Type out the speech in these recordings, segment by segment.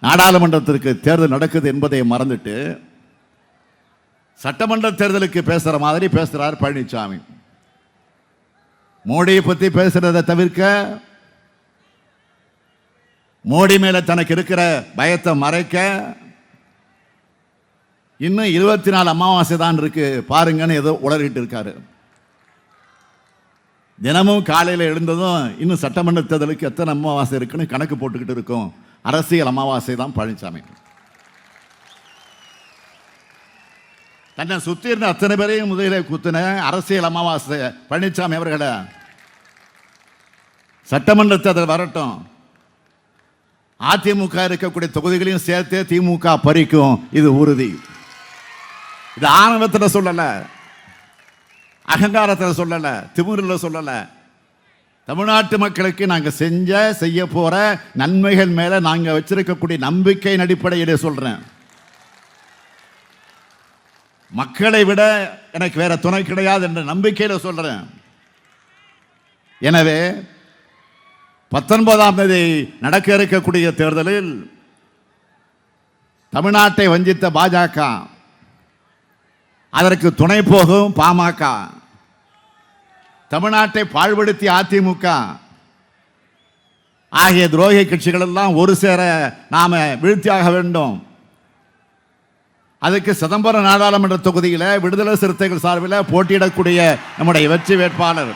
நாடாளுமன்றத்திற்கு தேர்தல் நடக்குது என்பதை மறந்துட்டு சட்டமன்ற தேர்தலுக்கு பேசுற மாதிரி பேசுறார் பழனிசாமி. மோடியை பத்தி பேசுறதை தவிர்க்க, மோடி மேல தனக்கு இருக்கிற பயத்தை மறைக்க, இன்னும் 24 அமாவாசை தான் இருக்கு பாருங்கன்னு ஏதோ உளறிட்டு இருக்காரு. தினமும் காலையில் எழுந்ததும் இன்னும் சட்டமன்ற தேர்தலுக்கு எத்தனை அமாவாசை இருக்குன்னு கணக்கு போட்டுக்கிட்டு இருக்கும். அரசியல் அமாவாசை தான் பழனிசாமி. தன்னை சுற்றி இருந்த அத்தனை பேரையும் முதலிலே குத்தின அரசியல் அமாவாசை பழனிசாமி அவர்களை சட்டமன்ற தேர்தல் வரட்டும், அதிமுக இருக்கக்கூடிய தொகுதிகளையும் சேர்த்து திமுக பறிக்கும், இது உறுதி. இது ஆணவத்தில் சொல்லல, அகங்காரத்தில் சொல்லல, திமிரில் சொல்லல. தமிழ்நாட்டு மக்களுக்கு நாங்கள் செய்ய போற நன்மைகள் மேல நாங்கள் வச்சிருக்கக்கூடிய நம்பிக்கையின் அடிப்படையிலே சொல்றேன். மக்களை விட எனக்கு வேற துணை கிடையாது என்ற நம்பிக்கையில சொல்றேன். எனவே 19ஆம் தேதி நடக்க இருக்கக்கூடிய தேர்தலில் தமிழ்நாட்டை வஞ்சித்த பாஜக, அதற்கு துணை போகும் பாமக, தமிழ்நாட்டை பாழ்படுத்திய அதிமுக ஆகிய துரோகி கட்சிகள் எல்லாம் ஒரு சேர நாம வீழ்த்தியாக வேண்டும். அதுக்கு சிதம்பரம் நாடாளுமன்ற தொகுதியில் விடுதலை சிறுத்தைகள் சார்பில் போட்டியிடக்கூடிய நம்முடைய வெற்றி வேட்பாளர்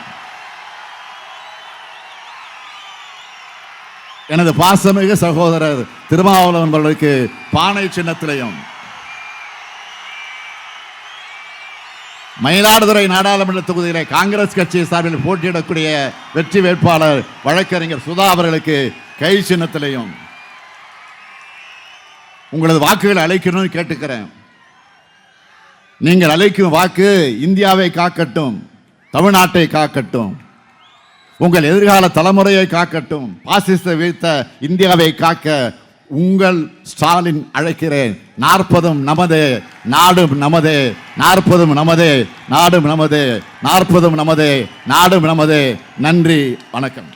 எனது பாசமிகு சகோதரர் திருமாவளவன் அவர்களுக்கு பானை சின்னத்திலையும், மயிலாடுதுறை நாடாளுமன்ற தொகுதியில் காங்கிரஸ் கட்சி சார்பில் போட்டியிடக்கூடிய வெற்றி வேட்பாளர் வழக்கறிஞர் சுதா அவர்களுக்கு கை சின்னத்திலையும் உங்களது வாக்குகளை அளிக்கணும்னு கேட்டுக்கிறேன். நீங்கள் அளிக்கும் வாக்கு இந்தியாவை காக்கட்டும், தமிழ்நாட்டை காக்கட்டும், உங்கள் எதிர்கால தலைமுறையை காக்கட்டும், பாசிச வீழ்த்த இந்தியாவை காக்க உங்கள் ஸ்டாலின் அழைக்கிறேன். 40 நமது, நாடும் நமது. 40 நமது, நாடும் நமது. 40 நமது, நாடும் நமது. நன்றி, வணக்கம்.